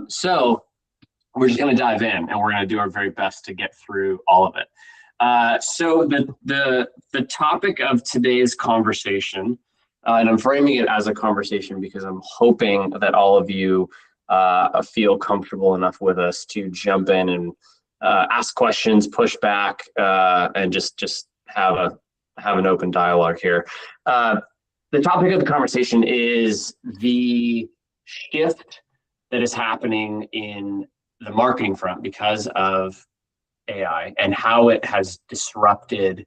So we're just going to dive in, and we're going to do our very best to get through all of it. So the topic of today's conversation, and I'm framing it as a conversation because I'm hoping that all of you feel comfortable enough with us to jump in and ask questions, push back, and just have an open dialogue here. The topic of the conversation is the shift that is happening in the marketing front because of AI and how it has disrupted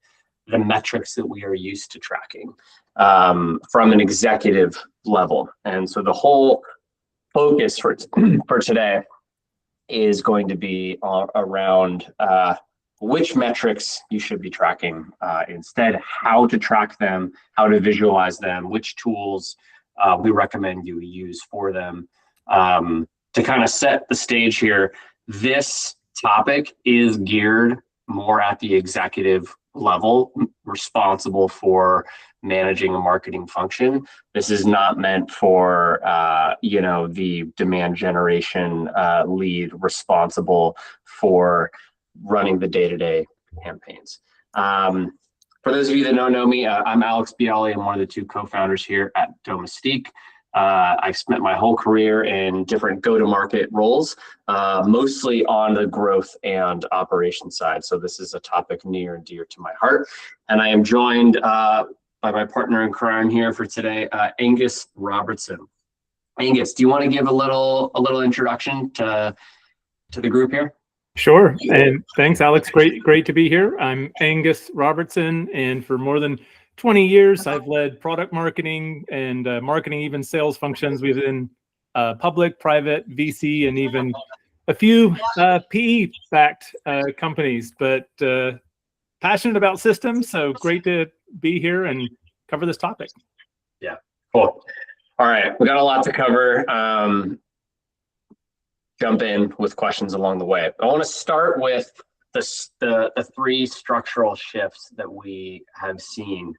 the metrics that we are used to tracking from an executive level. And so the whole focus for today is going to be around which metrics you should be tracking instead, how to track them, how to visualize them, which tools we recommend you use for them. To kind of set the stage here, this topic is geared more at the executive level, responsible for managing a marketing function. This is not meant for the demand generation lead responsible for running the day-to-day campaigns. For those of you that don't know me, I'm Alex Biale. I'm one of the two co-founders here at Domestique. I've spent my whole career in different go-to-market roles, mostly on the growth and operation side. So this is a topic near and dear to my heart. And I am joined by my partner in crime here for today, Angus Robertson. Angus, do you want to give a little introduction to the group here? Sure. And thanks, Alex. Great to be here. I'm Angus Robertson, and for more than 20 years, I've led product marketing and marketing, even sales functions within public, private, VC, and even a few PE-backed companies, but passionate about systems. So great to be here and cover this topic. Yeah, cool. All right, we got a lot to cover. Jump in with questions along the way. I want to start with the three structural shifts that we have seen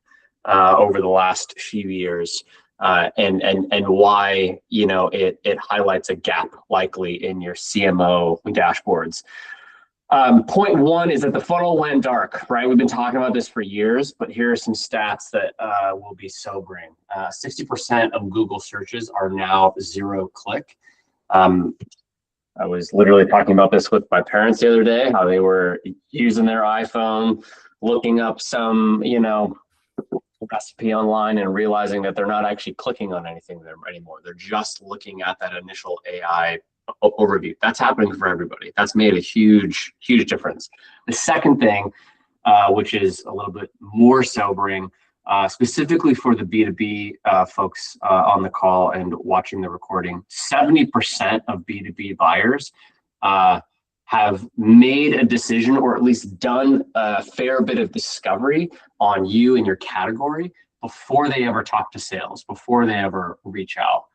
over the last few years, and why it highlights a gap likely in your CMO dashboards. Point one is that the funnel went dark, right? We've been talking about this for years, but here are some stats that will be sobering. 60% of Google searches are now zero-click. I was literally talking about this with my parents the other day, how they were using their iPhone, looking up some, recipe online and realizing that they're not actually clicking on anything there anymore. They're just looking at that initial AI overview. That's happening for everybody. That's made a huge difference. The second thing, which is a little bit more sobering, specifically for the B2B folks on the call and watching the recording, 70% of B2B buyers have made a decision, or at least done a fair bit of discovery on you and your category before they ever talk to sales, before they ever reach out.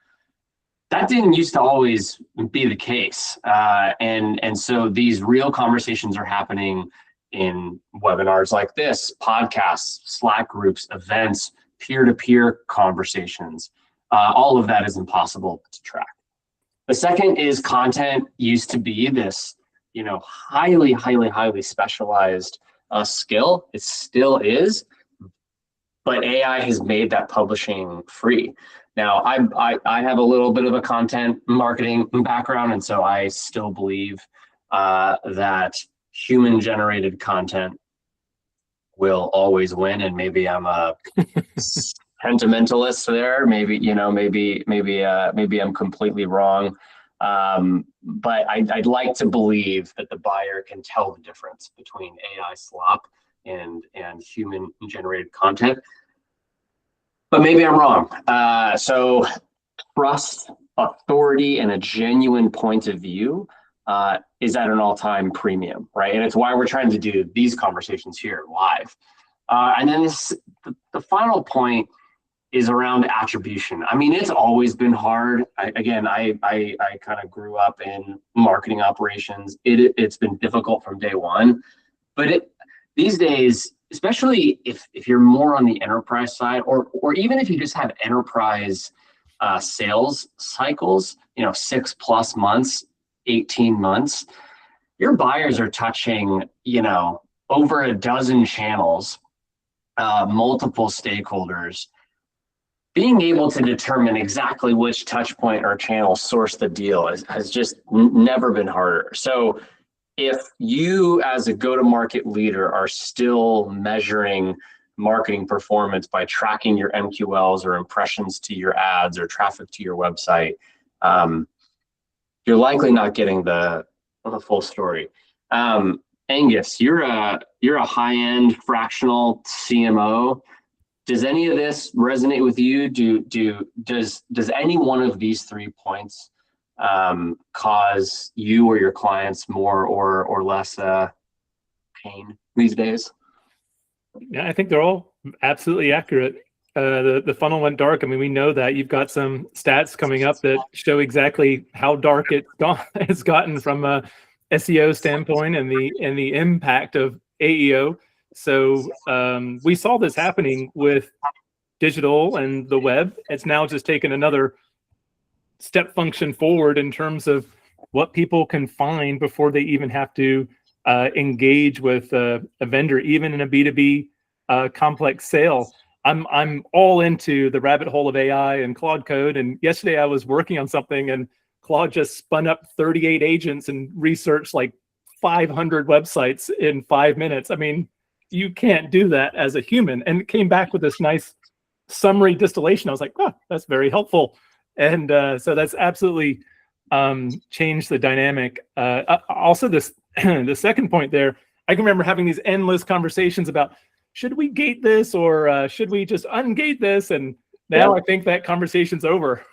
That didn't used to always be the case. And so these real conversations are happening in webinars like this, podcasts, Slack groups, events, peer-to-peer conversations. All of that is impossible to track. The second is content used to be this, highly specialized skill. It still is, but AI has made that publishing free. Now, I have a little bit of a content marketing background, and so I still believe that human-generated content will always win. And maybe I'm a sentimentalist there. Maybe I'm completely wrong. But I'd like to believe that the buyer can tell the difference between AI slop and human-generated content. But maybe I'm wrong. So trust, authority, and a genuine point of view is at an all-time premium, right? And it's why we're trying to do these conversations here live. And then the final point is around attribution. I mean, it's always been hard. I kind of grew up in marketing operations. It's been difficult from day one, but these days, especially if you're more on the enterprise side, or even if you just have enterprise sales cycles, 6+ months, 18 months, your buyers are touching, over a dozen channels, multiple stakeholders. Being able to determine exactly which touch point or channel source the deal has just never been harder. So if you as a go-to-market leader are still measuring marketing performance by tracking your MQLs or impressions to your ads or traffic to your website, you're likely not getting the full story. Angus, you're a high-end fractional CMO. Does any of this resonate with you? Does any one of these 3 points cause you or your clients more or less pain these days? Yeah, I think they're all absolutely accurate. The funnel went dark. I mean, we know that. You've got some stats coming up that show exactly how dark it's gotten from a SEO standpoint and the impact of AEO. So we saw this happening with digital and the web. It's now just taken another step function forward in terms of what people can find before they even have to engage with a vendor, even in a B2B complex sale. I'm all into the rabbit hole of AI and Claude Code. And yesterday I was working on something and Claude just spun up 38 agents and researched like 500 websites in 5 minutes. I mean, you can't do that as a human. And it came back with this nice summary distillation. I was like, oh, that's very helpful. And so that's absolutely changed the dynamic. Also, the second point there, I can remember having these endless conversations about, should we gate this or should we just ungate this? And now I think that conversation's over.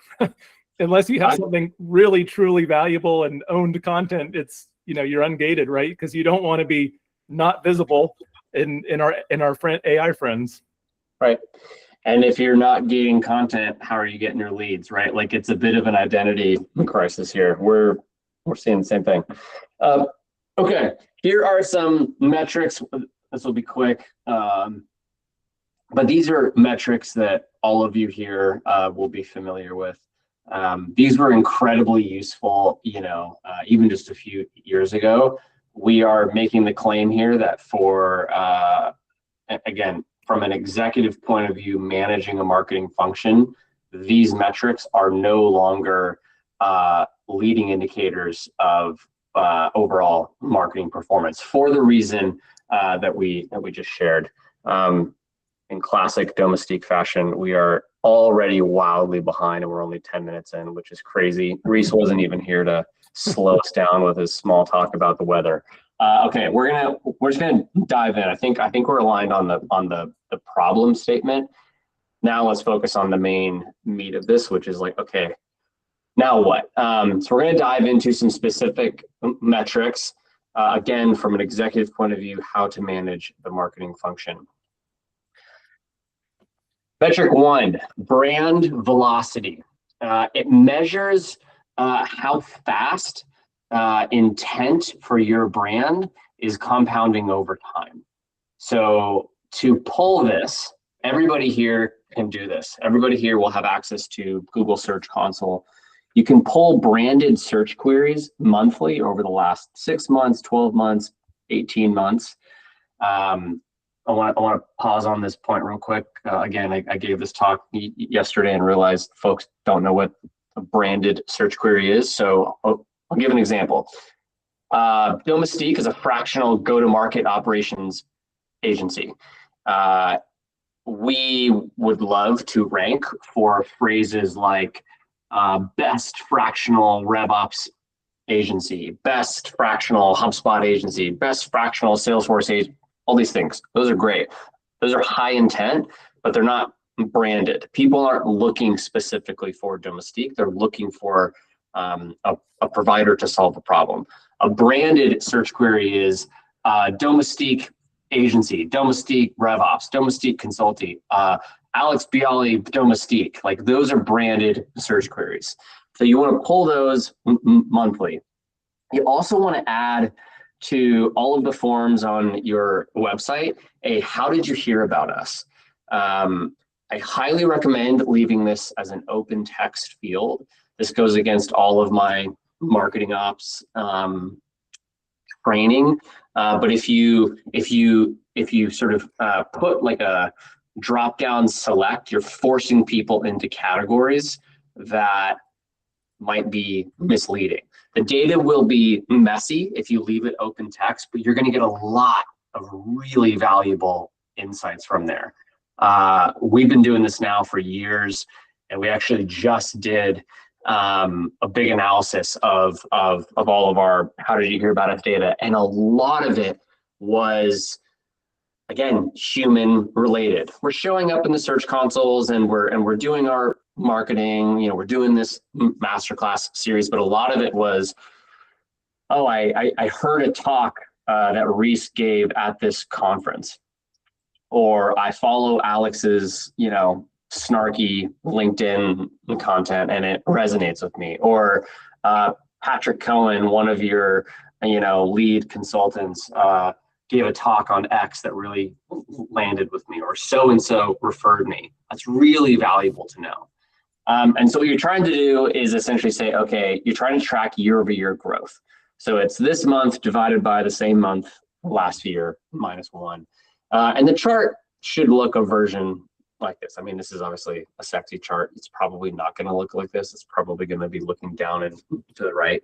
Unless you have something really, truly valuable and owned content, it's, you're ungated, right? Because you don't want to be not visible in our AI friends. Right. And if you're not gating content, how are you getting your leads, right? Like, it's a bit of an identity crisis here. We're seeing the same thing. Okay, here are some metrics. This will be quick, but these are metrics that all of you here will be familiar with. These were incredibly useful, even just a few years ago. We are making the claim here that for, again, from an executive point of view, managing a marketing function, these metrics are no longer leading indicators of overall marketing performance for the reason that we just shared. In classic domestique fashion, we are already wildly behind and we're only 10 minutes in, which is crazy. Reese wasn't even here to slow us down with his small talk about the weather. Okay, we're just gonna dive in. I think we're aligned on the problem statement. Now let's focus on the main meat of this, which is like, okay, now what? So we're gonna dive into some specific metrics. Again, from an executive point of view, how to manage the marketing function. Metric 1, brand velocity. It measures how fast intent for your brand is compounding over time. So to pull this, everybody here can do this. Everybody here will have access to Google Search Console. You can pull branded search queries monthly over the last 6 months, 12 months, 18 months. I want to pause on this point real quick. Again, I gave this talk yesterday and realized folks don't know what a branded search query is. So I'll give an example. Domestique is a fractional go-to-market operations agency. We would love to rank for phrases like best fractional RevOps agency, best fractional HubSpot agency, best fractional Salesforce agency. All these things, those are great. Those are high intent, but they're not branded. People aren't looking specifically for domestique. They're looking for a provider to solve a problem. A branded search query is domestique agency, domestique RevOps, domestique consulting, Alex Biale domestique. Like, those are branded search queries. So you want to pull those monthly. You also want to add to all of the forms on your website how did you hear about us? I highly recommend leaving this as an open text field. This goes against all of my marketing ops training. But if you sort of put like a drop down select, you're forcing people into categories that might be misleading. The data will be messy if you leave it open text, but you're going to get a lot of really valuable insights from there. We've been doing this now for years, and we actually just did a big analysis of all of our how did you hear about us data, and a lot of it was, again, human related. We're showing up in the search consoles and we're doing our marketing, you know, we're doing this masterclass series, but a lot of it was, oh, I heard a talk that Reese gave at this conference, or I follow Alex's, you know, snarky LinkedIn content and it resonates with me, or Patrick Cohen, one of your, you know, lead consultants, gave a talk on X that really landed with me, or so-and-so referred me. That's really valuable to know. And so what you're trying to do is essentially say, okay, you're trying to track year-over-year growth. So it's this month divided by the same month last year, -1. And the chart should look a version like this. I mean, this is obviously a sexy chart. It's probably not going to look like this. It's probably going to be looking down and to the right.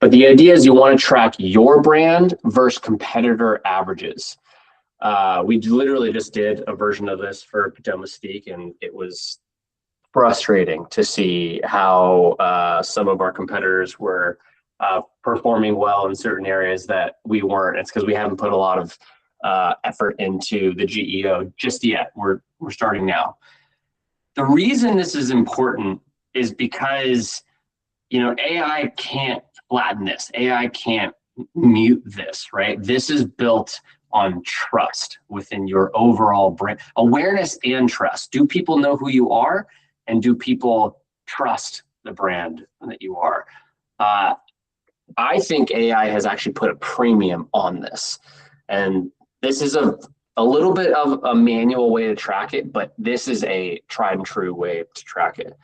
But the idea is you want to track your brand versus competitor averages. We literally just did a version of this for Domestique, and it was frustrating to see how some of our competitors were performing well in certain areas that we weren't. It's because we haven't put a lot of effort into the GEO just yet. We're starting now. The reason this is important is because, you know, AI can't flatten this. AI can't mute this, right? This is built on trust within your overall brand. Awareness and trust. Do people know who you are? And do people trust the brand that you are? I think AI has actually put a premium on this. And this is a little bit of a manual way to track it, but this is a tried and true way to track it.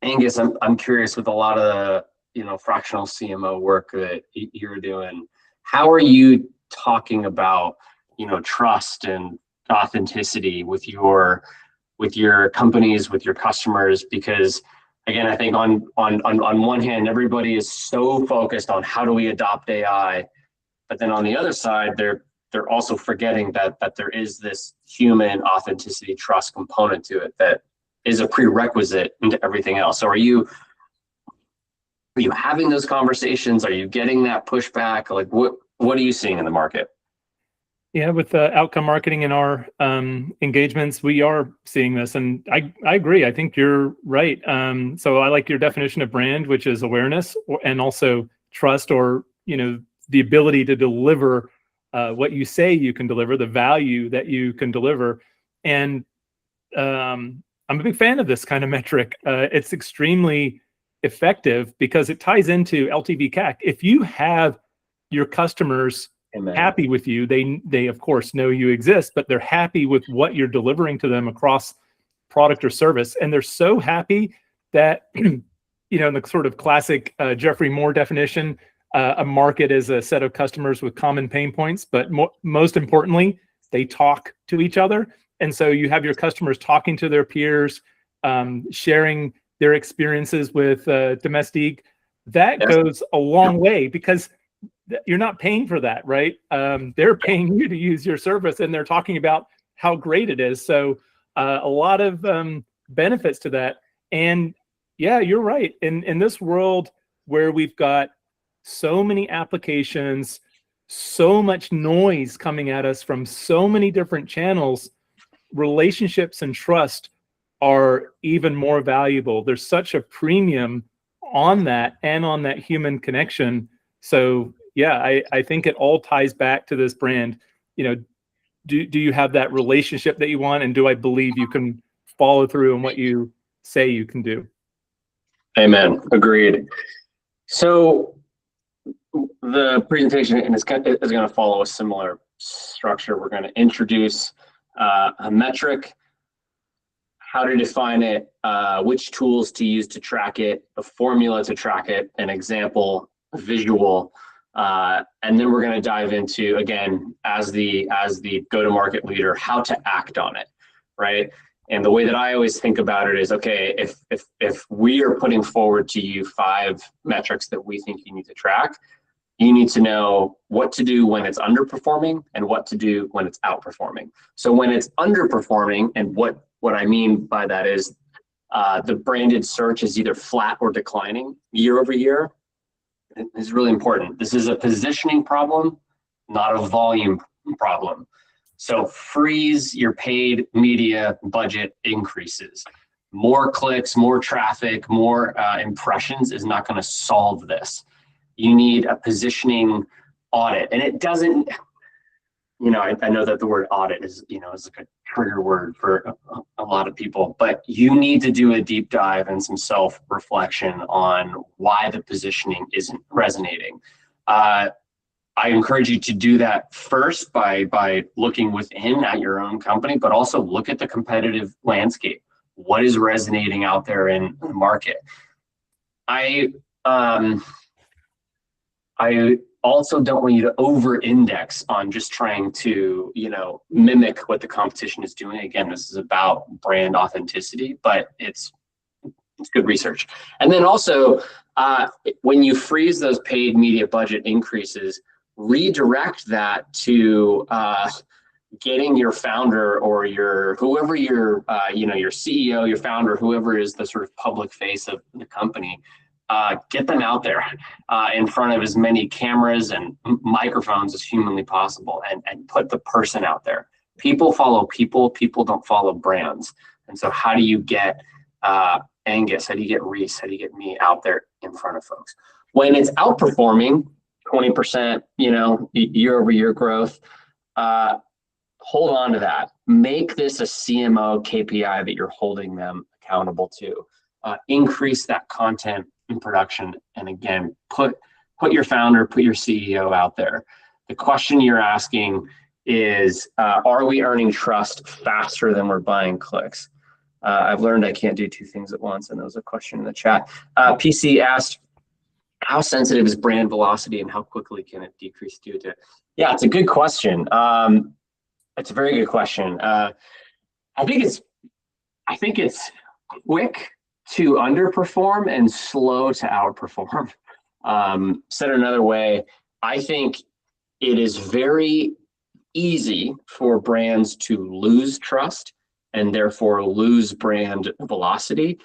Angus, I'm curious, with a lot of the, you know, fractional CMO work that you're doing, how are you talking about, you know, trust and authenticity with your companies, with your customers? Because again, I think on one hand, everybody is so focused on how do we adopt AI, but then on the other side, they're also forgetting that there is this human authenticity trust component to it that is a prerequisite into everything else. So are you having those conversations? Are you getting that pushback? Like, what are you seeing in the market? Yeah, with the outcome marketing in our engagements, we are seeing this, and I agree. I think you're right. So I like your definition of brand, which is awareness and also trust, or, you know, the ability to deliver what you say you can deliver, the value that you can deliver. And I'm a big fan of this kind of metric. It's extremely effective because it ties into LTV CAC. If you have your customers happy with you, they of course know you exist, but they're happy with what you're delivering to them across product or service, and they're so happy that you know, in the sort of classic Jeffrey Moore definition, a market is a set of customers with common pain points, but most importantly, they talk to each other. And so you have your customers talking to their peers, sharing their experiences with Domestique. That goes a long way, because you're not paying for that, right? They're paying you to use your service, and they're talking about how great it is. So a lot of benefits to that. And yeah, you're right. In this world where we've got so many applications, so much noise coming at us from so many different channels, relationships and trust are even more valuable. There's such a premium on that and on that human connection. So yeah, I think it all ties back to this brand. You know, do you have that relationship that you want? And do I believe you can follow through on what you say you can do? Amen. Agreed. So the presentation is going to follow a similar structure. We're going to introduce a metric, how to define it, which tools to use to track it, a formula to track it, an example, a visual, and then we're going to dive into, again, as the go-to-market leader, how to act on it, right? And the way that I always think about it is, okay, if we are putting forward to you 5 metrics that we think you need to track, you need to know what to do when it's underperforming and what to do when it's outperforming. So when it's underperforming, and what I mean by that is the branded search is either flat or declining year over year, is really important. This is a positioning problem, not a volume problem. So freeze your paid media budget increases. More clicks, more traffic, more impressions is not going to solve this. You need a positioning audit. And it doesn't, I know that the word audit is like a trigger word for a lot of people, but you need to do a deep dive and some self-reflection on why the positioning isn't resonating. I encourage you to do that first by looking within at your own company, but also look at the competitive landscape. What is resonating out there in the market? I also don't want you to over-index on just trying to, mimic what the competition is doing. Again, this is about brand authenticity, but it's good research. And then also, when you freeze those paid media budget increases, redirect that to getting your founder or whoever your CEO, your founder, whoever is the sort of public face of the company. Get them out there in front of as many cameras and microphones as humanly possible, and put the person out there. People follow people. People don't follow brands. And so how do you get Angus? How do you get Reese? How do you get me out there in front of folks? When it's outperforming 20%, year over year growth, hold on to that. Make this a CMO KPI that you're holding them accountable to. Increase that content in production, and again, put your founder, put your CEO out there. The question you're asking is, are we earning trust faster than we're buying clicks? I've learned I can't do 2 things at once, and there was a question in the chat. PC asked, how sensitive is brand velocity and how quickly can it decrease due to? Yeah, it's a good question. It's a very good question. I think it's quick to underperform and slow to outperform. Said another way, I think it is very easy for brands to lose trust and therefore lose brand velocity.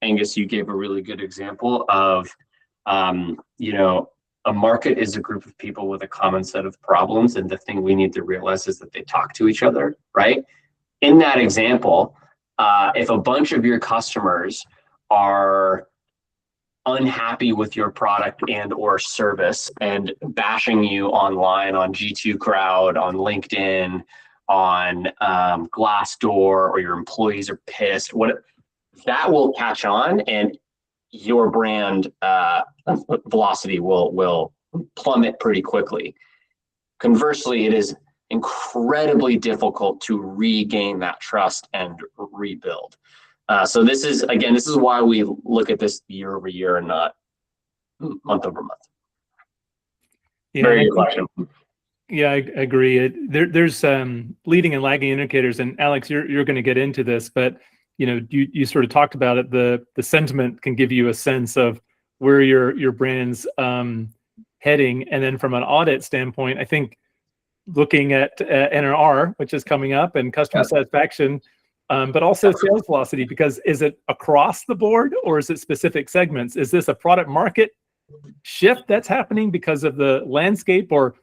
Angus, you gave a really good example of, a market is a group of people with a common set of problems, and the thing we need to realize is that they talk to each other, right? In that example, if a bunch of your customers are unhappy with your product and or service and bashing you online on G2 Crowd, on LinkedIn, on Glassdoor, or your employees are pissed, that will catch on, and your brand velocity will plummet pretty quickly. Conversely, it is incredibly difficult to regain that trust and rebuild. So this is why we look at this year over year and not month over month. Yeah, very good question. Yeah, I agree. There's leading and lagging indicators, and Alex, you're going to get into this, but you sort of talked about it. The sentiment can give you a sense of where your brand's heading, and then from an audit standpoint, I think looking at NRR, which is coming up, and customer satisfaction, but also sales velocity, because is it across the board or is it specific segments? Is this a product market shift that's happening because of the landscape, or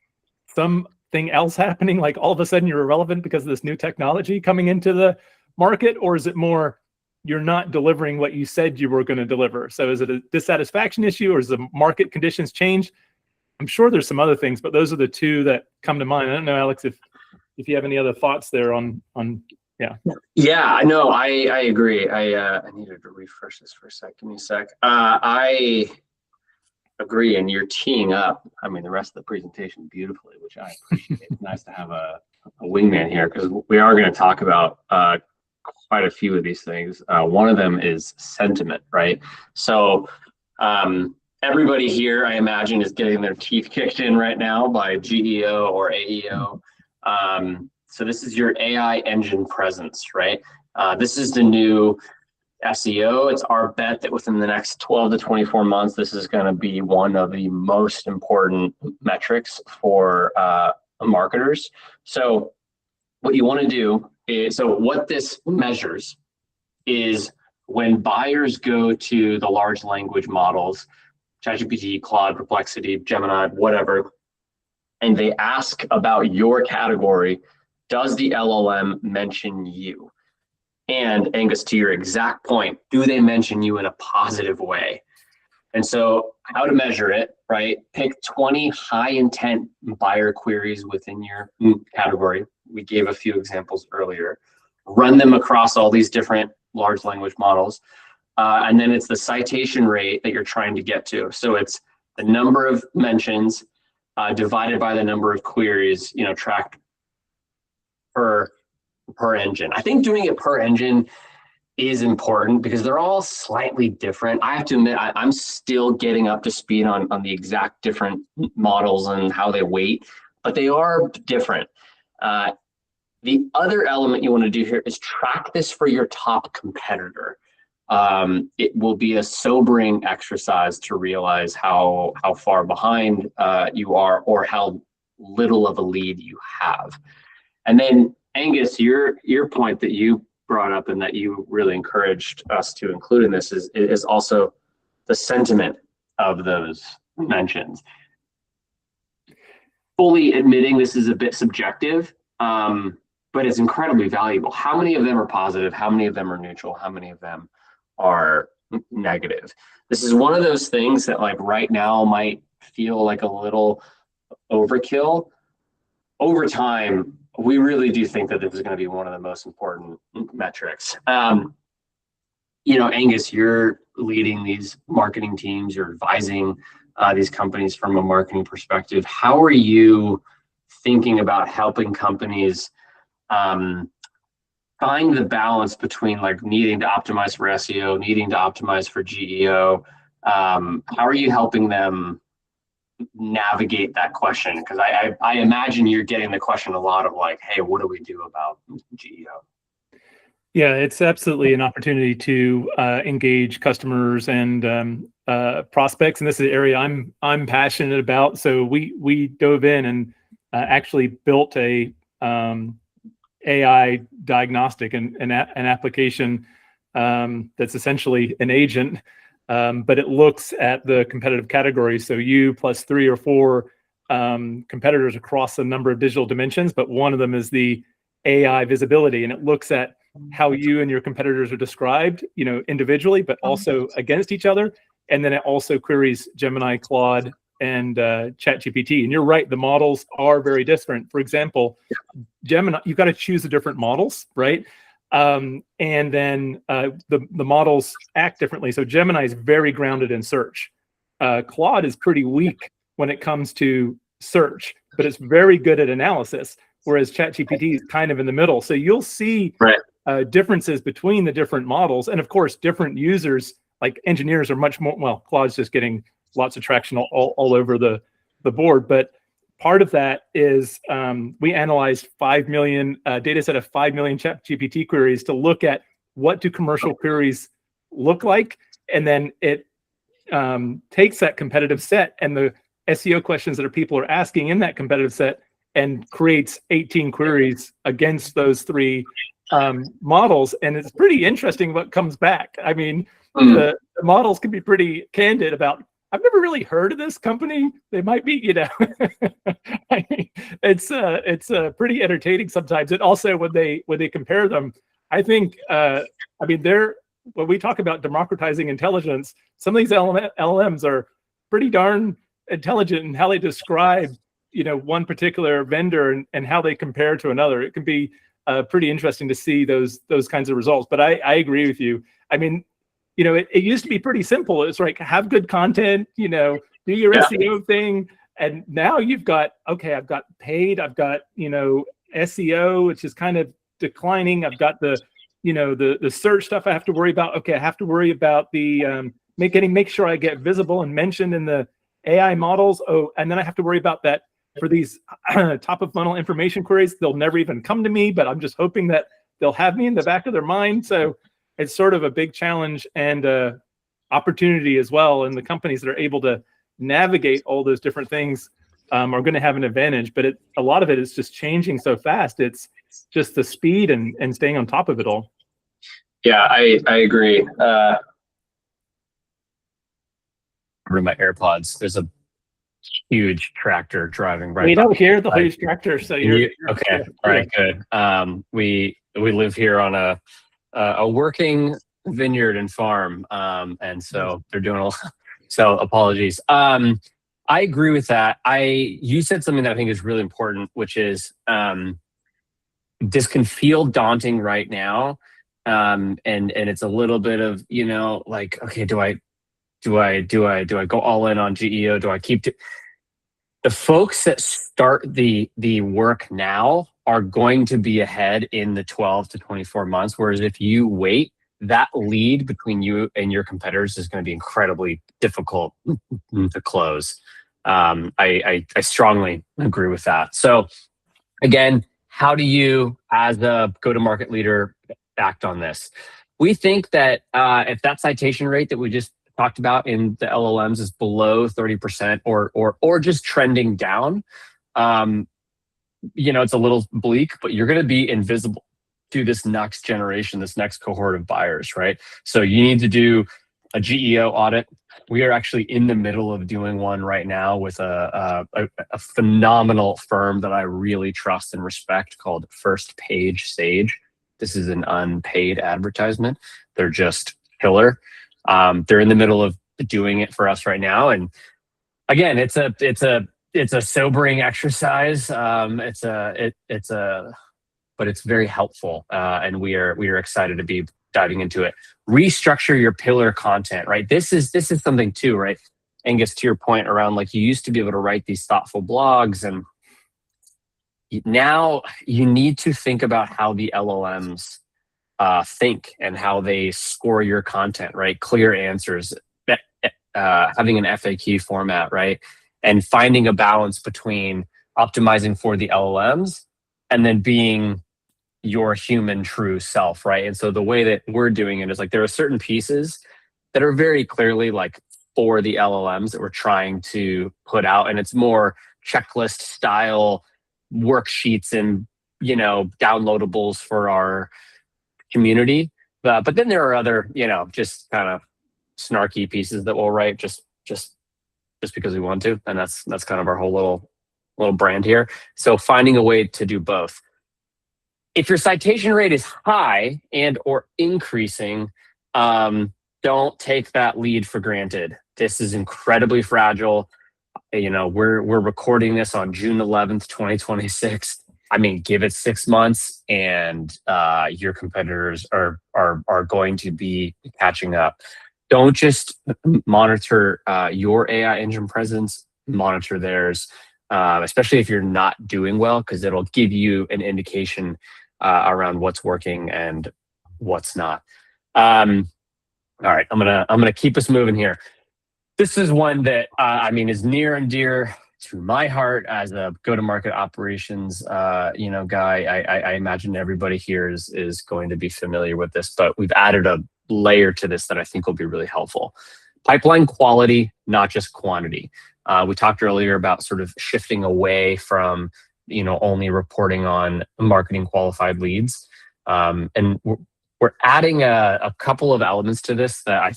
something else happening, like all of a sudden you're irrelevant because of this new technology coming into the market? Or is it more you're not delivering what you said you were going to deliver? So is it a dissatisfaction issue, or is the market conditions change? I'm sure there's some other things, but those are the 2 that come to mind. I don't know, Alex, if you have any other thoughts there on. Yeah, no, I agree. I needed to refresh this for a sec. Give me a sec. I agree, and you're teeing up, the rest of the presentation beautifully, which I appreciate. It's nice to have a wingman here, because we are going to talk about quite a few of these things. One of them is sentiment, right? So everybody here, I imagine, is getting their teeth kicked in right now by GEO or AEO. So this is your AI engine presence, right? This is the new SEO. It's our bet that within the next 12 to 24 months, this is going to be one of the most important metrics for marketers. So what you want to do is, so what this measures is when buyers go to the large language models, ChatGPT, Claude, Perplexity, Gemini, whatever, and they ask about your category, does the LLM mention you? And Angus, to your exact point, do they mention you in a positive way? And so how to measure it, right? Pick 20 high intent buyer queries within your category. We gave a few examples earlier. Run them across all these different large language models. And then it's the citation rate that you're trying to get to. So it's the number of mentions divided by the number of queries, tracked per engine. I think doing it per engine is important because they're all slightly different. I have to admit, I'm still getting up to speed on the exact different models and how they weight, but they are different. The other element you want to do here is track this for your top competitor. It will be a sobering exercise to realize how far behind you are or how little of a lead you have. And then Angus, your point that you brought up and that you really encouraged us to include in this is also the sentiment of those mentions. Fully admitting this is a bit subjective, but it's incredibly valuable. How many of them are positive? How many of them are neutral? How many of them are negative? This is one of those things that like right now might feel like a little overkill. Over time, we really do think that this is going to be one of the most important metrics. Angus, you're leading these marketing teams, you're advising these companies from a marketing perspective. How are you thinking about helping companies find the balance between like needing to optimize for SEO, needing to optimize for GEO? How are you helping them navigate that question? Because I imagine you're getting the question a lot of like, hey, what do we do about GEO? Yeah, it's absolutely an opportunity to engage customers and prospects, and this is an area I'm passionate about. So we dove in and actually built a AI diagnostic and an application that's essentially an agent. But it looks at the competitive categories. So you plus 3 or 4 competitors across a number of digital dimensions, but one of them is the AI visibility. And it looks at how you and your competitors are described, individually, but also against each other. And then it also queries Gemini, Claude, and ChatGPT. And you're right, the models are very different. For example, Gemini, you've got to choose the different models, right? And then the models act differently. So Gemini is very grounded in search. Claude is pretty weak when it comes to search, but it's very good at analysis, whereas ChatGPT is kind of in the middle. So you'll see differences between the different models. And of course, different users, like engineers, are much more, well, Claude's just getting lots of traction all over the board. But part of that is we analyzed 5 million data set of 5 million ChatGPT queries to look at what do commercial queries look like, and then it takes that competitive set and the SEO questions that people are asking in that competitive set and creates 18 queries against those 3 models. And it's pretty interesting what comes back. I mean, the models can be pretty candid about, I've never really heard of this company. They might be, I mean, it's pretty entertaining sometimes. And also when they compare them, I think, when we talk about democratizing intelligence, some of these LLMs are pretty darn intelligent in how they describe, one particular vendor and how they compare to another. It can be pretty interesting to see those kinds of results. But I agree with you. I mean, it used to be pretty simple. It's like, have good content, do your SEO thing. And now you've got, okay, I've got paid, I've got, SEO, which is kind of declining. I've got the the search stuff I have to worry about. Okay, I have to worry about the make sure I get visible and mentioned in the AI models. Oh, and then I have to worry about that for these top of funnel information queries. They'll never even come to me, but I'm just hoping that they'll have me in the back of their mind. So it's sort of a big challenge and opportunity as well. And the companies that are able to navigate all those different things are going to have an advantage. But a lot of it is just changing so fast. It's just the speed and staying on top of it all. Yeah, I agree. My AirPods. There's a huge tractor driving right. We don't hear the huge tractor, so you're okay. All right, good. We live here on a working vineyard and farm, and so they're doing a lot. So apologies. I agree with that. You said something that I think is really important, which is this can feel daunting right now, and it's a little bit of like, okay, do I go all in on GEO? Do I keep the folks that start the work now are going to be ahead in the 12 to 24 months. Whereas if you wait, that lead between you and your competitors is going to be incredibly difficult to close. I strongly agree with that. So again, how do you, as a go-to-market leader, act on this? We think that if that citation rate that we just talked about in the LLMs is below 30% or just trending down, it's a little bleak, but you're going to be invisible to this next generation, this next cohort of buyers, right? So you need to do a GEO audit. We are actually in the middle of doing one right now with a phenomenal firm that I really trust and respect called First Page Sage. This is an unpaid advertisement. They're just killer. They're in the middle of doing it for us right now, and again, it's a sobering exercise. But it's very helpful, and we are excited to be diving into it. Restructure your pillar content, right? This is something too, right? Angus, to your point around like you used to be able to write these thoughtful blogs, and now you need to think about how the LLMs think and how they score your content, right? Clear answers, having an FAQ format, right? And finding a balance between optimizing for the LLMs and then being your human true self, right? And so the way that we're doing it is like there are certain pieces that are very clearly like for the LLMs that we're trying to put out, and it's more checklist style worksheets and downloadables for our community. But then there are other just kind of snarky pieces that we'll write just because we want to, and that's kind of our whole little brand here. So finding a way to do both. If your citation rate is high and or increasing, don't take that lead for granted. This is incredibly fragile. We're recording this on June 11th, 2026. I mean, give it 6 months and your competitors are going to be catching up. Don't just monitor your AI engine presence, monitor theirs, especially if you're not doing well, because it'll give you an indication around what's working and what's not. All right, I'm gonna keep us moving here. This is one that is near and dear to my heart as a go-to-market operations guy. I imagine everybody here is going to be familiar with this, but we've added a layer to this that I think will be really helpful. Pipeline quality, not just quantity. We talked earlier about sort of shifting away from only reporting on marketing qualified leads, and we're adding a couple of elements to this that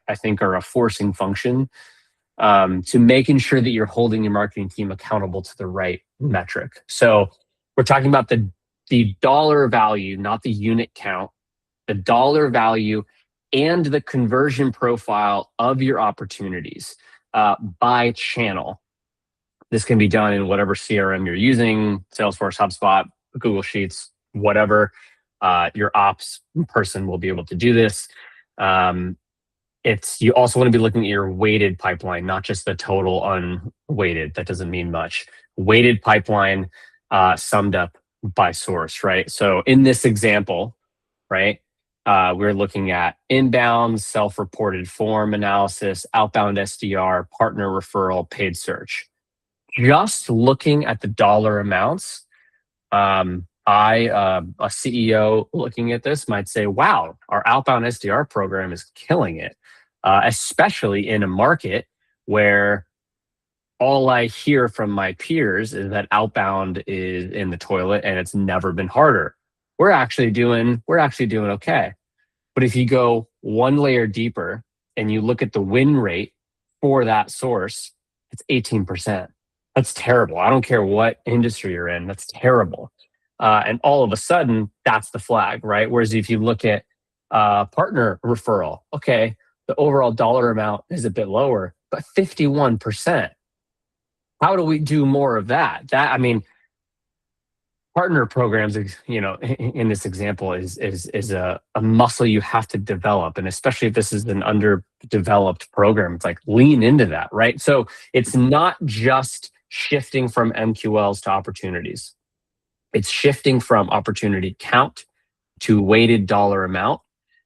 I think are a forcing function to making sure that you're holding your marketing team accountable to the right metric. So we're talking about the dollar value, not the unit count, the dollar value and the conversion profile of your opportunities by channel. This can be done in whatever CRM you're using, Salesforce, HubSpot, Google Sheets, whatever. Your ops person will be able to do this. You also want to be looking at your weighted pipeline, not just the total unweighted. That doesn't mean much. Weighted pipeline summed up by source, right? So in this example, right? We're looking at inbound, self-reported form analysis, outbound SDR, partner referral, paid search. Just looking at the dollar amounts, a CEO looking at this might say, wow, our outbound SDR program is killing it, especially in a market where all I hear from my peers is that outbound is in the toilet and it's never been harder. We're actually doing okay. But if you go one layer deeper and you look at the win rate for that source, it's 18%. That's terrible. I don't care what industry you're in. That's terrible. And all of a sudden, that's the flag, right? Whereas if you look at partner referral, okay, the overall dollar amount is a bit lower, but 51%. How do we do more of that? Partner programs, in this example, is a muscle you have to develop, and especially if this is an underdeveloped program, it's like lean into that, right? So it's not just shifting from MQLs to opportunities. It's shifting from opportunity count to weighted dollar amount,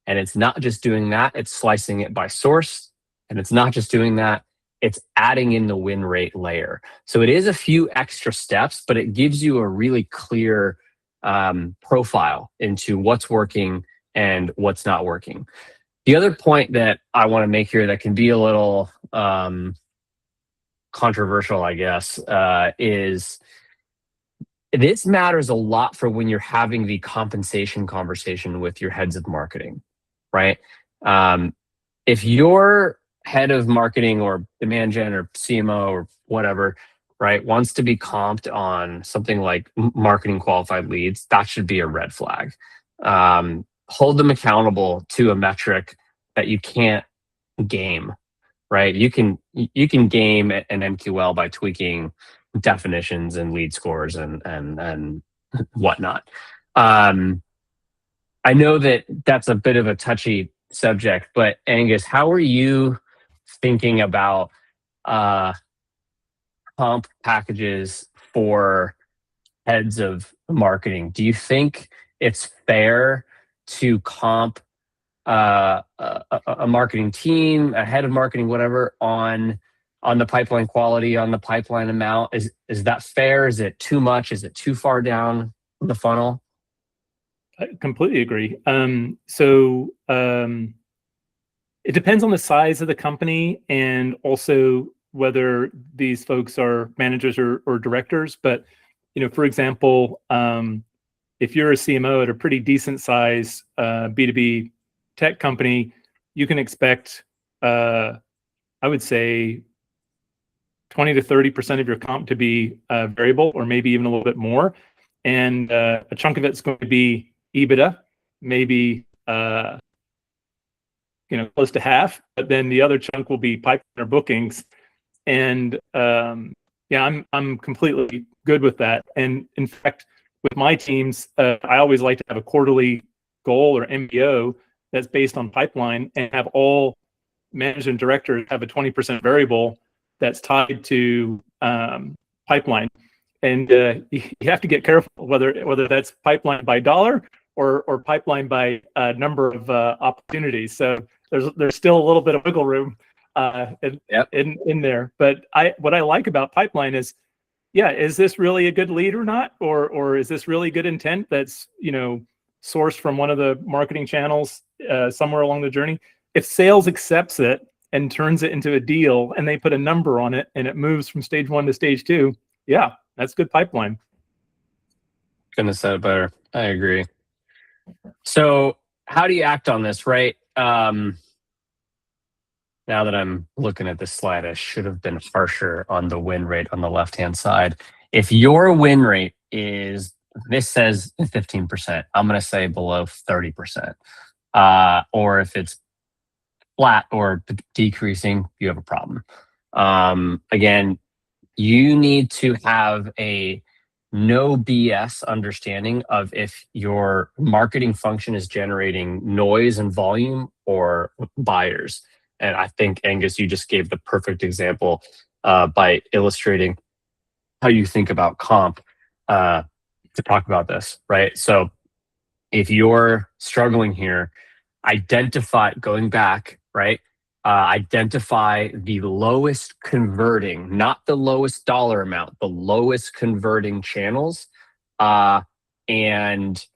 and it's not just doing that. It's slicing it by source, and it's not just doing that. It's adding in the win rate layer. So it is a few extra steps, but it gives you a really clear profile into what's working and what's not working. The other point that I want to make here that can be a little controversial, I guess, is this matters a lot for when you're having the compensation conversation with your heads of marketing, right? If you're head of marketing or demand gen or CMO or whatever, right, wants to be comped on something like marketing qualified leads, that should be a red flag. Hold them accountable to a metric that you can't game, right? You can game an MQL by tweaking definitions and lead scores and whatnot. I know that that's a bit of a touchy subject, but Angus, how are you thinking about comp packages for heads of marketing? Do you think it's fair to comp a marketing team, a head of marketing, whatever, on the pipeline quality, on the pipeline amount? Is that fair? Is it too much? Is it too far down the funnel? I completely agree. It depends on the size of the company and also whether these folks are managers or directors. But, for example, if you're a CMO at a pretty decent size B2B tech company, you can expect, I would say, 20 to 30% of your comp to be variable, or maybe even a little bit more. And a chunk of it's going to be EBITDA, maybe close to half, but then the other chunk will be pipeline or bookings. And I'm completely good with that. And in fact, with my teams, I always like to have a quarterly goal or MBO that's based on pipeline, and have all managers and directors have a 20% variable that's tied to pipeline. And you have to get careful whether that's pipeline by dollar or pipeline by number of opportunities. So there's still a little bit of wiggle room in there. But what I like about pipeline is, is this really a good lead or not? Or is this really good intent that's sourced from one of the marketing channels somewhere along the journey? If sales accepts it and turns it into a deal, and they put a number on it, and it moves from stage 1 to stage 2, that's good pipeline. Couldn't have said it better. I agree. So how do you act on this, right? Now that I'm looking at this slide, I should have been harsher on the win rate on the left-hand side. If your win rate is, this says 15%, I'm going to say below 30%. Or if it's flat or decreasing, you have a problem. Again, you need to have a no BS understanding of if your marketing function is generating noise and volume or buyers. And I think, Angus, you just gave the perfect example by illustrating how you think about comp to talk about this, right? So if you're struggling here, going back, right? Identify the lowest converting, not the lowest dollar amount, the lowest converting channels. And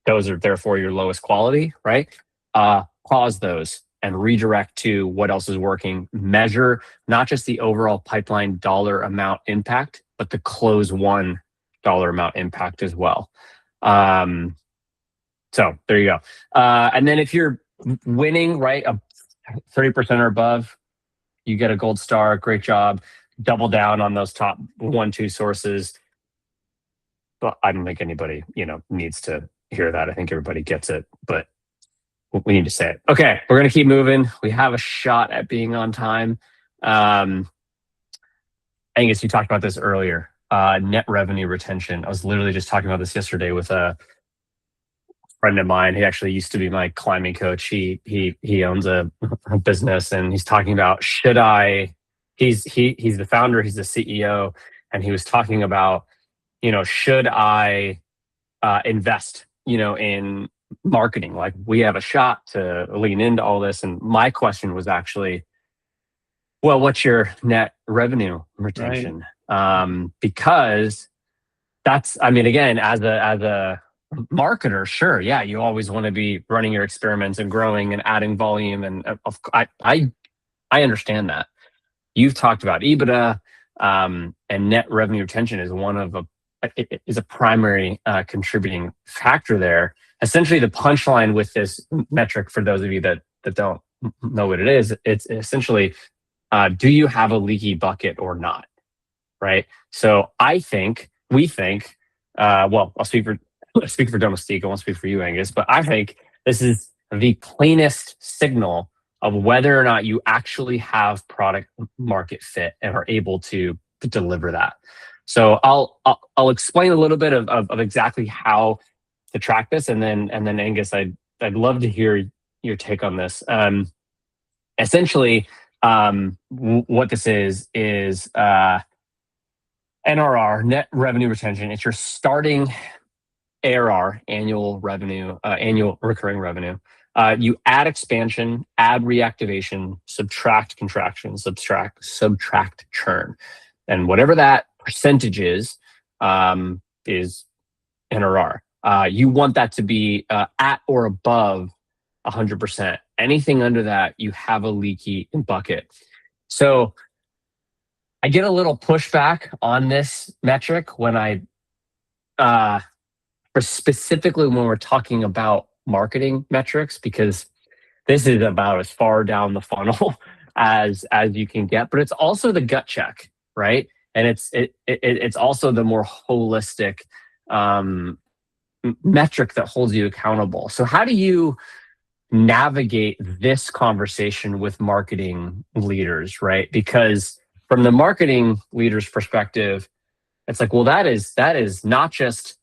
those are therefore your lowest quality, right? Pause those and redirect to what else is working. Measure not just the overall pipeline dollar amount impact, but the close one dollar amount impact as well. So there you go. And then if you're winning, right, a 30% or above, you get a gold star. Great job. Double down on those top 1-2 sources. But I don't think anybody, needs to hear that. I think everybody gets it, but we need to say it. Okay, we're going to keep moving. We have a shot at being on time. Angus, you talked about this earlier. Net revenue retention. I was literally just talking about this yesterday with a friend of mine. He actually used to be my climbing coach. He owns a business, and he's talking about he's the founder, he's the CEO, and he was talking about, should I invest, in marketing? Like, we have a shot to lean into all this. And my question was actually, well, what's your net revenue retention? Right. Because that's, again, as a marketer, sure, yeah, you always want to be running your experiments and growing and adding volume, and I understand that. You've talked about EBITDA, and net revenue retention is is a primary contributing factor there. Essentially, the punchline with this metric, for those of you that don't know what it is, it's essentially, do you have a leaky bucket or not? Right. So we think, well, I'll speak for Domestique. I won't speak for you, Angus, but I think this is the cleanest signal of whether or not you actually have product market fit and are able to deliver that. So I'll explain a little bit of exactly how to track this, and then Angus, I'd love to hear your take on this. Essentially, what this is NRR, net revenue retention. It's your starting ARR, annual recurring revenue. You add expansion, add reactivation, subtract contraction, subtract churn, and whatever that percentage is NRR. You want that to be at or above 100%. Anything under that, you have a leaky bucket. So I get a little pushback on this metric when specifically when we're talking about marketing metrics, because this is about as far down the funnel as you can get, but it's also the gut check, right? And it's also the more holistic metric that holds you accountable. So how do you navigate this conversation with marketing leaders, right? Because from the marketing leader's perspective, it's like, well, that is not just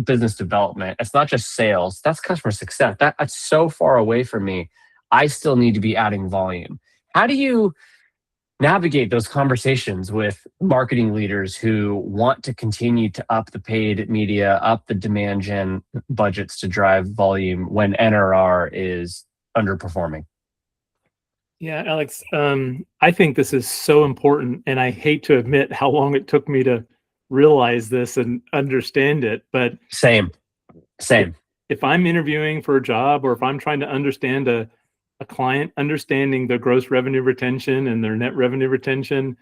business development. It's not just sales. That's customer success. That's so far away from me. I still need to be adding volume. How do you navigate those conversations with marketing leaders who want to continue to up the paid media, up the demand gen budgets to drive volume when NRR is underperforming? Yeah, Alex, I think this is so important, and I hate to admit how long it took me to realize this and understand it, but same. If I'm interviewing for a job, or if I'm trying to understand a client, understanding their gross revenue retention and their net revenue retention,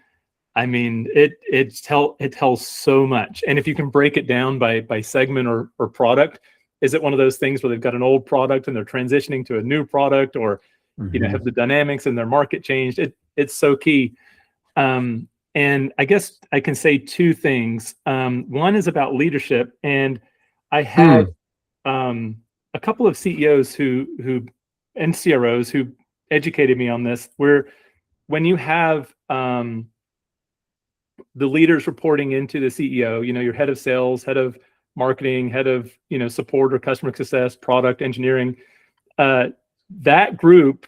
it tells so much. And if you can break it down by segment or product, is it one of those things where they've got an old product and they're transitioning to a new product, or have the dynamics in their market changed? It's so key. And I guess I can say two things. One is about leadership, and I had a couple of CEOs and CROs who educated me on this, where when you have the leaders reporting into the CEO, your head of sales, head of marketing, head of support or customer success, product engineering, that group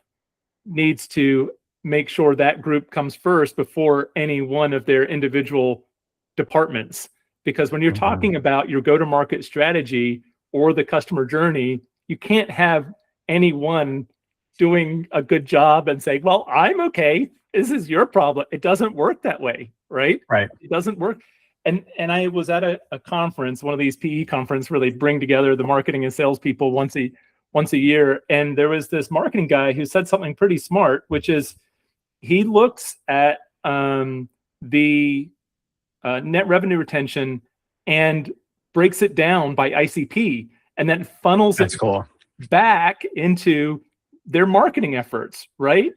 needs to make sure that group comes first before any one of their individual departments. Because when you're talking about your go-to-market strategy, or the customer journey, you can't have anyone doing a good job and say, well, I'm okay. This is your problem. It doesn't work that way, right? Right. It doesn't work. And I was at a conference, one of these PE conferences where they bring together the marketing and salespeople once a year. And there was this marketing guy who said something pretty smart, which is he looks at the net revenue retention and breaks it down by ICP and then funnels That's it cool. back into their marketing efforts, right?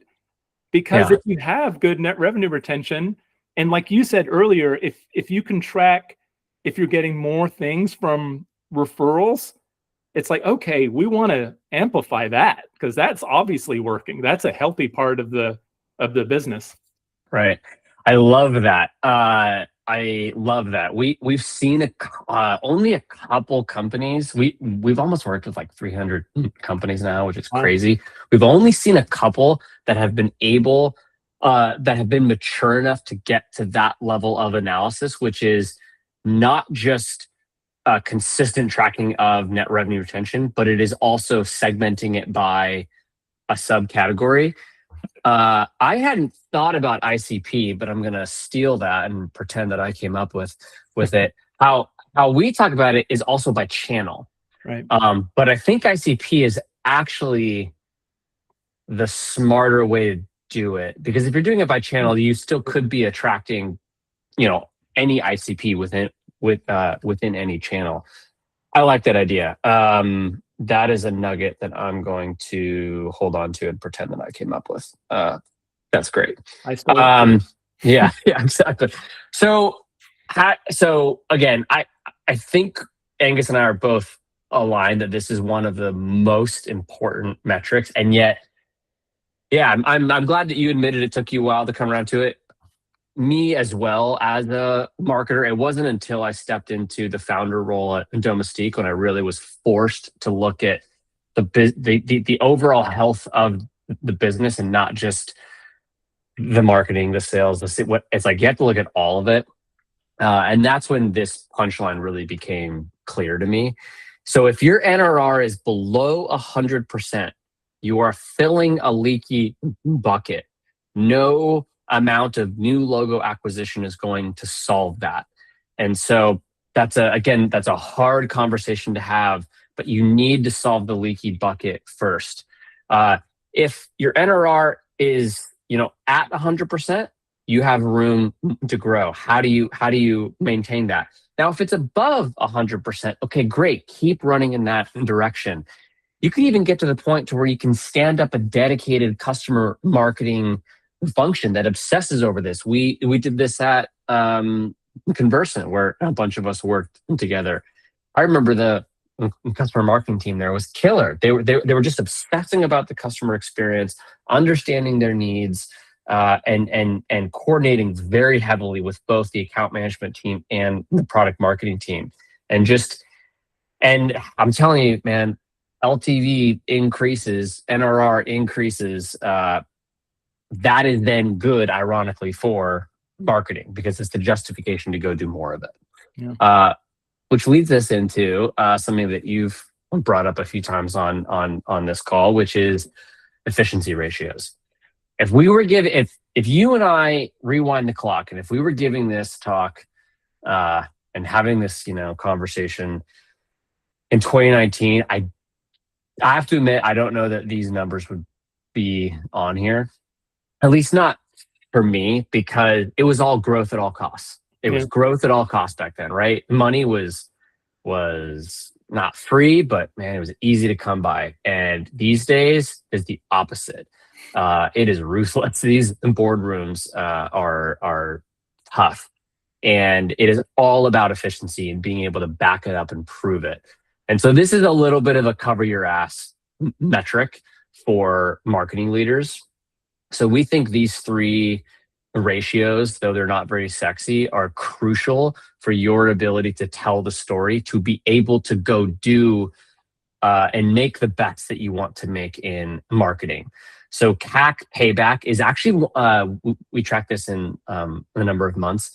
Because if you have good net revenue retention, and like you said earlier, if you can track if you're getting more things from referrals, it's like, okay, we want to amplify that because that's obviously working. That's a healthy part of the business. Right. I love that. I love that. We've seen only a couple companies. We've almost worked with like 300 companies now, which is crazy. We've only seen a couple that have been able, that have been mature enough to get to that level of analysis, which is not just consistent tracking of net revenue retention, but it is also segmenting it by a subcategory. I hadn't thought about ICP, but I'm going to steal that and pretend that I came up with it. How we talk about it is also by channel. Right. But I think ICP is actually the smarter way to do it, because if you're doing it by channel, you still could be attracting, any ICP within any channel. I like that idea. That is a nugget that I'm going to hold on to and pretend that I came up with. That's great. Yeah, exactly. So again, I think Angus and I are both aligned that this is one of the most important metrics, and yet, yeah, I'm glad that you admitted it took you a while to come around to it. Me as well as a marketer, it wasn't until I stepped into the founder role at Domestique when I really was forced to look at the overall health of the business and not just the marketing, the sales. It's like you have to look at all of it, and that's when this punchline really became clear to me. So if your NRR is below 100%, you are filling a leaky bucket. No amount of new logo acquisition is going to solve that. And so that's a hard conversation to have, but you need to solve the leaky bucket first. If your NRR is, at 100%, you have room to grow. How do you maintain that? Now, if it's above 100%, okay, great. Keep running in that direction. You can even get to the point to where you can stand up a dedicated customer marketing function that obsesses over this. We did this at Conversant, where a bunch of us worked together. I remember the customer marketing team there was killer. They were just obsessing about the customer experience, understanding their needs, and coordinating very heavily with both the account management team and the product marketing team. And I'm telling you, man, LTV increases, NRR increases. That is then good, ironically, for marketing, because it's the justification to go do more of it. Yeah. Which leads us into something that you've brought up a few times on this call, which is efficiency ratios. If you and I rewind the clock, and if we were giving this talk and having this conversation in 2019, I have to admit I don't know that these numbers would be on here. At least not for me, because it was all growth at all costs. It was growth at all costs back then, right? Money was not free, but man, it was easy to come by. And these days is the opposite. It is ruthless. These boardrooms are tough, and it is all about efficiency and being able to back it up and prove it. And so this is a little bit of a cover your ass metric for marketing leaders. So we think these three ratios, though they're not very sexy, are crucial for your ability to tell the story, to be able to go do and make the bets that you want to make in marketing. So CAC payback is actually, we track this in a number of months.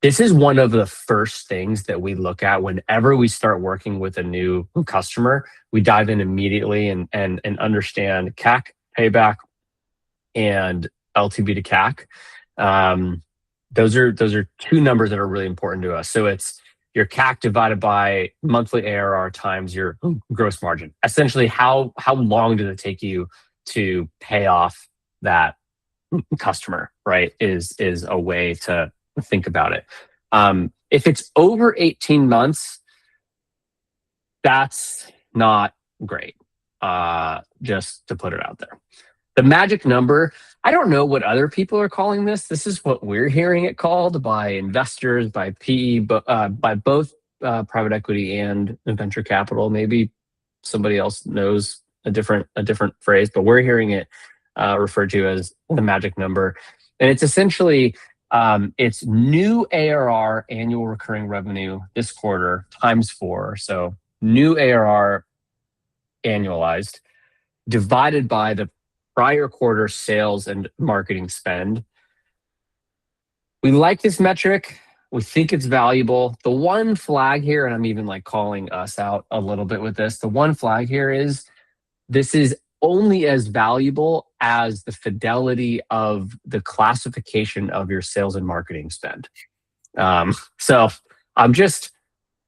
This is one of the first things that we look at whenever we start working with a new customer. We dive in immediately and understand CAC, payback, and LTV to CAC. Those are two numbers that are really important to us. So it's your CAC divided by monthly ARR times your gross margin. Essentially, how long does it take you to pay off that customer, right? Is a way to think about it. If it's over 18 months, that's not great. Just to put it out there. The magic number, I don't know what other people are calling this. This is what we're hearing it called by investors, by PE, by both private equity and venture capital. Maybe somebody else knows a different phrase, but we're hearing it referred to as the magic number. And it's essentially, it's new ARR, annual recurring revenue, this quarter times 4. So new ARR annualized divided by the prior quarter sales and marketing spend. We like this metric. We think it's valuable. The one flag here, and I'm even like calling us out a little bit with this, the one flag here is this is only as valuable as the fidelity of the classification of your sales and marketing spend. So I'm just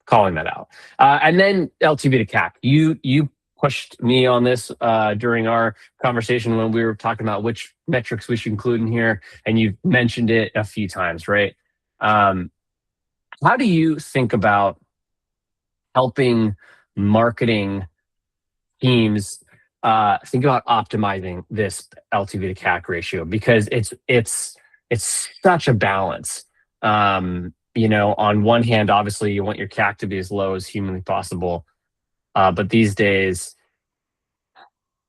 calling that out. And then LTV to CAC. You pushed me on this during our conversation when we were talking about which metrics we should include in here, and you've mentioned it a few times, right? How do you think about helping marketing teams think about optimizing this LTV to CAC ratio? Because it's such a balance. On one hand, obviously you want your CAC to be as low as humanly possible. But these days,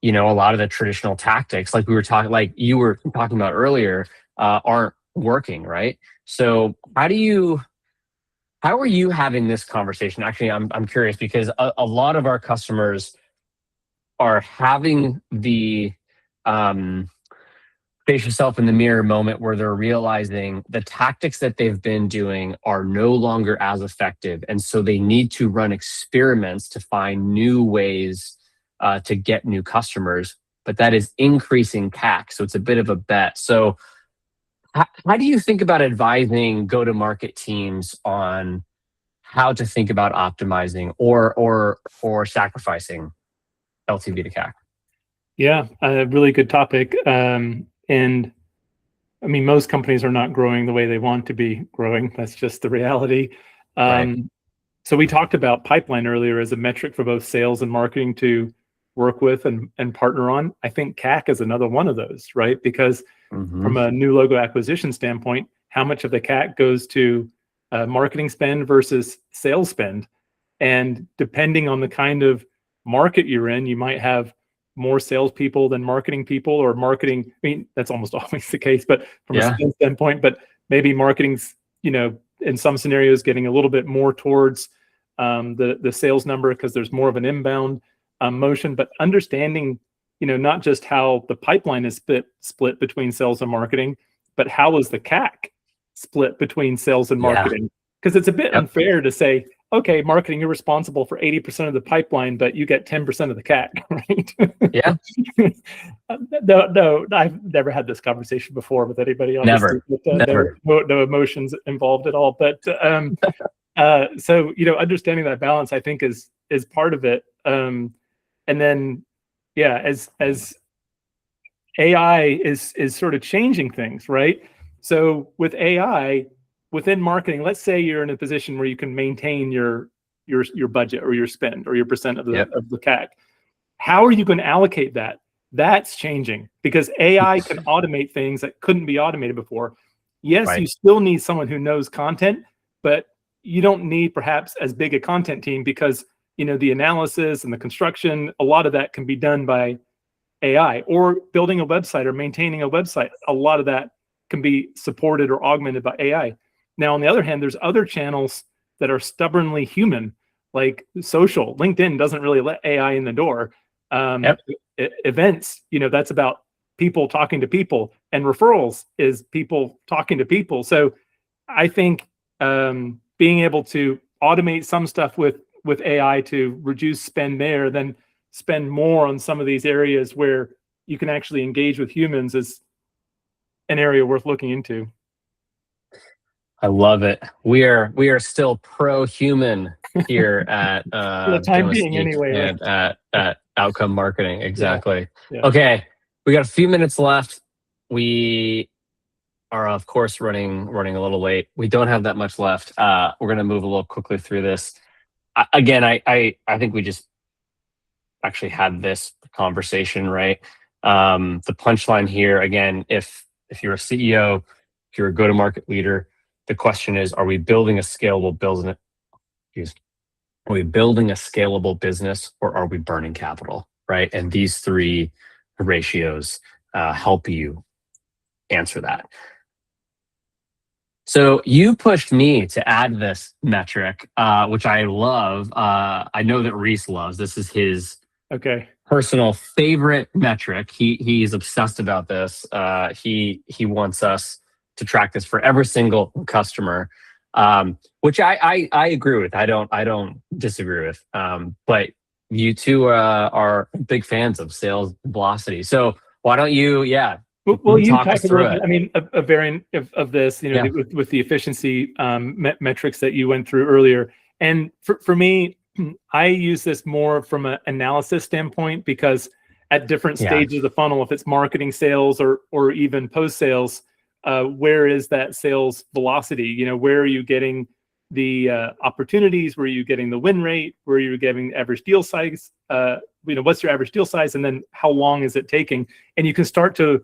a lot of the traditional tactics, like you were talking about earlier, aren't working, right? So how are you having this conversation? Actually, I'm curious because a lot of our customers are having the face yourself in the mirror moment where they're realizing the tactics that they've been doing are no longer as effective. And so they need to run experiments to find new ways to get new customers, but that is increasing CAC. So it's a bit of a bet. So how do you think about advising go-to-market teams on how to think about optimizing or sacrificing LTV to CAC? Yeah, a really good topic. And I mean, most companies are not growing the way they want to be growing. That's just the reality. Right. So we talked about pipeline earlier as a metric for both sales and marketing to work with and partner on. I think CAC is another one of those, right? Because from a new logo acquisition standpoint, how much of the CAC goes to marketing spend versus sales spend? And depending on the kind of market you're in, you might have more salespeople than marketing people, or marketing. I mean, that's almost always the case, but from a sales standpoint, but maybe marketing's, in some scenarios getting a little bit more towards the sales number because there's more of an inbound motion. But understanding, not just how the pipeline is split between sales and marketing, but how is the CAC split between sales and marketing? Because it's a bit unfair to say, okay, marketing, you're responsible for 80% of the pipeline, but you get 10% of the CAC, right? Yeah. No, I've never had this conversation before with anybody. Never. No emotions involved at all. But so understanding that balance, I think, is part of it. And then, as AI is sort of changing things, right? So with AI within marketing, let's say you're in a position where you can maintain your budget or your spend or your percent of the CAC. How are you going to allocate that? That's changing because AI can automate things that couldn't be automated before. Yes, you still need someone who knows content, but you don't need perhaps as big a content team because the analysis and the construction, a lot of that can be done by AI, or building a website or maintaining a website. A lot of that can be supported or augmented by AI. Now, on the other hand, there's other channels that are stubbornly human, like social. LinkedIn doesn't really let AI in the door. Events, that's about people talking to people, and referrals is people talking to people. So I think being able to automate some stuff with AI to reduce spend there, then spend more on some of these areas where you can actually engage with humans is an area worth looking into. I love it. We are still pro-human here at For the time being, anyway. and at Outcome Marketing. Exactly. Yeah. Okay, we got a few minutes left. We are, of course, running a little late. We don't have that much left. We're going to move a little quickly through this. Again, I think we just actually had this conversation, right? The punchline here, again, if you're a CEO, if you're a go-to-market leader, the question is, are we building a scalable business? Are we building a scalable business, or are we burning capital, right? And these three ratios help you answer that. So you pushed me to add this metric, which I love. I know that Reese loves. This is his personal favorite metric. He's obsessed about this. He wants us to track this for every single customer, which I agree with. I don't disagree with. But you two are big fans of sales velocity. So why don't you, Well, you talk a little bit. I mean, a variant of this, with the efficiency metrics that you went through earlier. And for me, I use this more from an analysis standpoint, because at different stages of the funnel, if it's marketing, sales, or even post-sales, where is that sales velocity? Where are you getting the opportunities? Where are you getting the win rate? Where are you getting average deal size? What's your average deal size? And then how long is it taking? And you can start to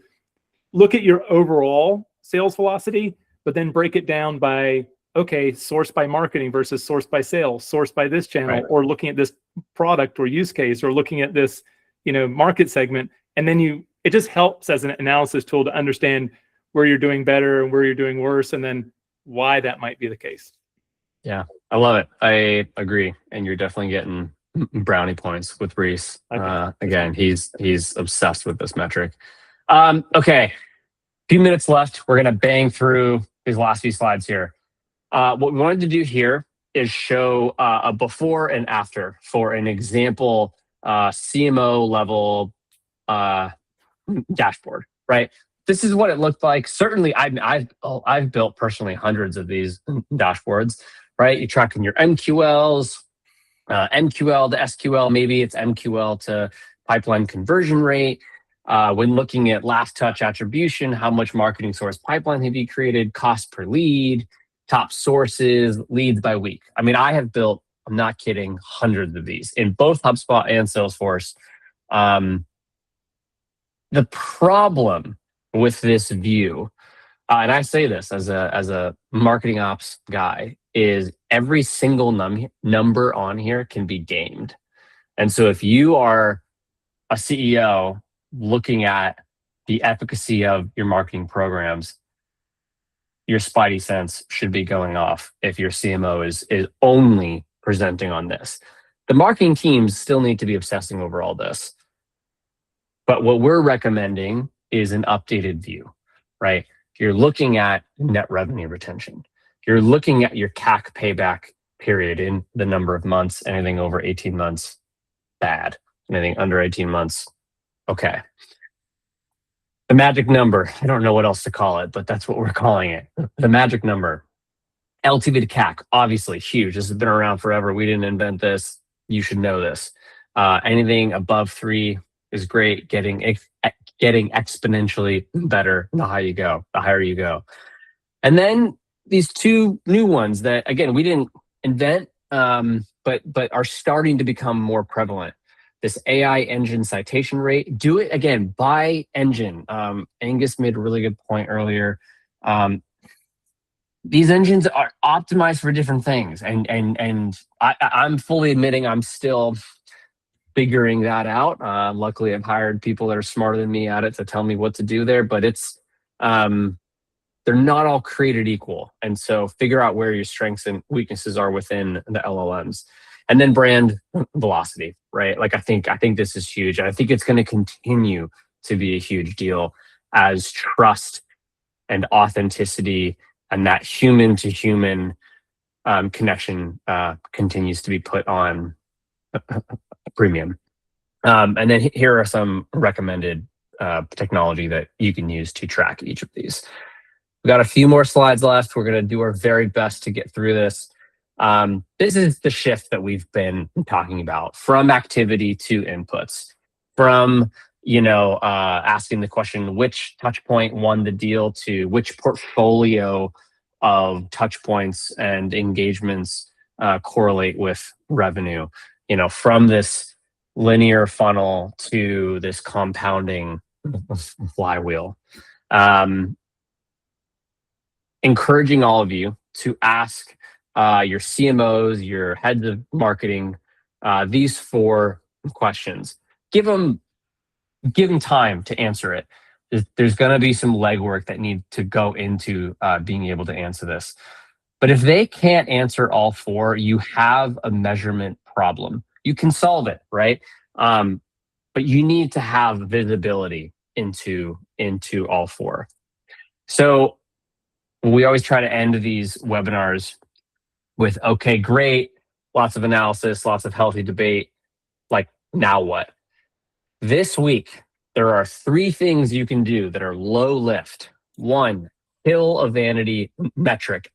look at your overall sales velocity, but then break it down by, sourced by marketing versus sourced by sales, sourced by this channel, right, or looking at this product or use case, or looking at this, market segment. And then it just helps as an analysis tool to understand where you're doing better and where you're doing worse, and then why that might be the case. Yeah, I love it. I agree. And you're definitely getting brownie points with Reese. Again, he's obsessed with this metric. Okay, few minutes left. We're going to bang through these last few slides here. What we wanted to do here is show a before and after for an example CMO level dashboard, right? This is what it looked like. Certainly, I've built personally hundreds of these dashboards, right? You're tracking your MQLs, MQL to SQL, maybe it's MQL to pipeline conversion rate. When looking at last touch attribution, how much marketing source pipeline have you created, cost per lead, top sources, leads by week. I mean, I have built, I'm not kidding, hundreds of these in both HubSpot and Salesforce. The problem with this view, and I say this as a marketing ops guy, is every single number on here can be gamed. And so if you are a CEO looking at the efficacy of your marketing programs, your spidey sense should be going off if your CMO is only presenting on this. The marketing teams still need to be obsessing over all this. But what we're recommending is an updated view, right? You're looking at net revenue retention. You're looking at your CAC payback period in the number of months. Anything over 18 months, bad. Anything under 18 months, okay. The magic number, I don't know what else to call it, but that's what we're calling it. The magic number. LTV to CAC, obviously huge. This has been around forever. We didn't invent this. You should know this. Anything above 3 is great. Getting exponentially better the higher you go. And then these two new ones that, again, we didn't invent, but are starting to become more prevalent. This AI engine citation rate. Do it again by engine. Angus made a really good point earlier. These engines are optimized for different things, and I'm fully admitting I'm still figuring that out. Luckily, I've hired people that are smarter than me at it to tell me what to do there. But it's they're not all created equal, and so figure out where your strengths and weaknesses are within the LLMs. And then brand velocity, right? Like I think this is huge. I think it's going to continue to be a huge deal as trust and authenticity and that human to human connection continues to be put on a premium. And then here are some recommended technology that you can use to track each of these. We've got a few more slides left. We're going to do our very best to get through this. This is the shift that we've been talking about, from activity to inputs, from asking the question, which touch point won the deal, to which portfolio of touch points and engagements correlate with revenue, from this linear funnel to this compounding flywheel. Encouraging all of you to ask your CMOs, your heads of marketing, these 4 questions. Give them time to answer it. There's going to be some legwork that needs to go into being able to answer this. But if they can't answer all 4, you have a measurement problem. You can solve it, right? But you need to have visibility into all 4. So we always try to end these webinars with, okay, great, lots of analysis, lots of healthy debate. Like, now what? This week, there are 3 things you can do that are low lift. 1, kill a vanity metric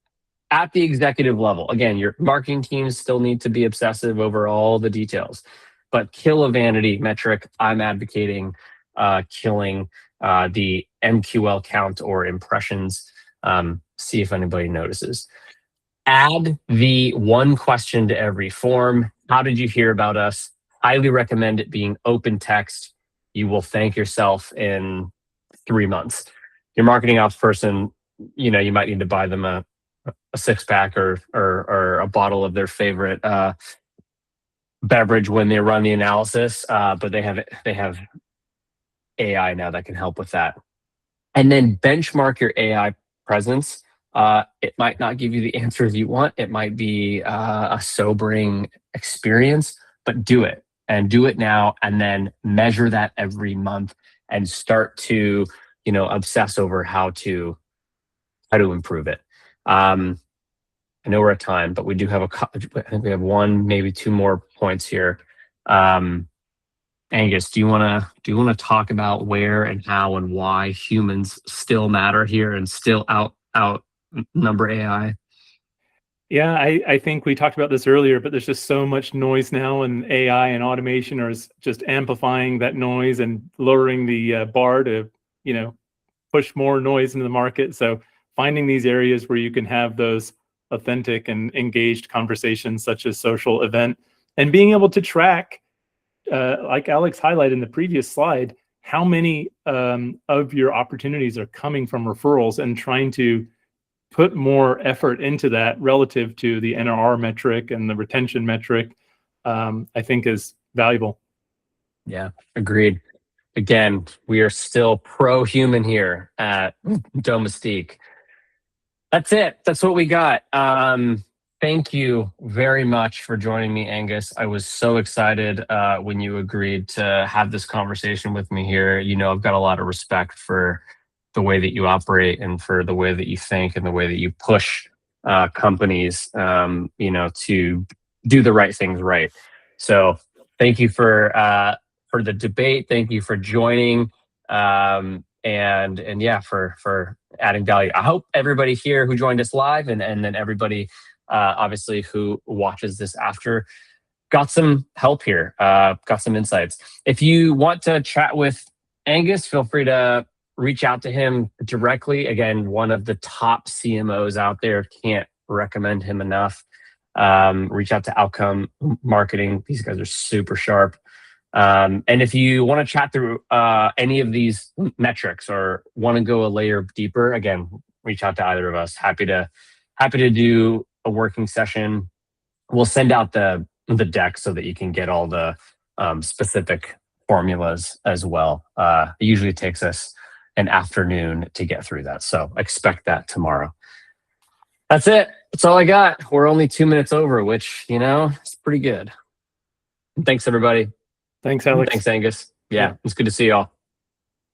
at the executive level. Again, your marketing teams still need to be obsessive over all the details, but kill a vanity metric. I'm advocating killing the MQL count or impressions. See if anybody notices. Add the 1 question to every form. How did you hear about us? Highly recommend it being open text. You will thank yourself in 3 months. Your marketing ops person, you might need to buy them a 6-pack or a bottle of their favorite beverage when they run the analysis. But they have AI now that can help with that. And then benchmark your AI presence. It might not give you the answers you want. It might be a sobering experience, but do it, and do it now, and then measure that every month and start to, obsess over how to improve it. I know we're at time, but we do have I think we have 1, maybe 2 more points here. Angus, do you want to talk about where and how and why humans still matter here and still outnumber AI? Yeah, I think we talked about this earlier, but there's just so much noise now, and AI and automation are just amplifying that noise and lowering the bar to, push more noise into the market. So finding these areas where you can have those authentic and engaged conversations, such as social event, and being able to track, like Alex highlighted in the previous slide, how many of your opportunities are coming from referrals, and trying to put more effort into that relative to the NRR metric and the retention metric, I think is valuable. Yeah, agreed. Again, we are still pro-human here at Domestique. That's it. That's what we got. Thank you very much for joining me, Angus. I was so excited when you agreed to have this conversation with me here. I've got a lot of respect for the way that you operate and for the way that you think and the way that you push companies, to do the right things right. So thank you for the debate. Thank you for joining. And yeah, for adding value. I hope everybody here who joined us live and then everybody obviously who watches this after got some help here, got some insights. If you want to chat with Angus, feel free to reach out to him directly. Again, one of the top CMOs out there. Can't recommend him enough. Reach out to Outcome Marketing. These guys are super sharp. And if you want to chat through any of these metrics or want to go a layer deeper, again, reach out to either of us. Happy to do a working session. We'll send out the deck so that you can get all the specific formulas as well. It usually takes us an afternoon to get through that, so expect that tomorrow. That's it. That's all I got. We're only 2 minutes over, which it's pretty good. Thanks, everybody. Thanks, Alex. Thanks, Angus. Yeah, it's good to see y'all.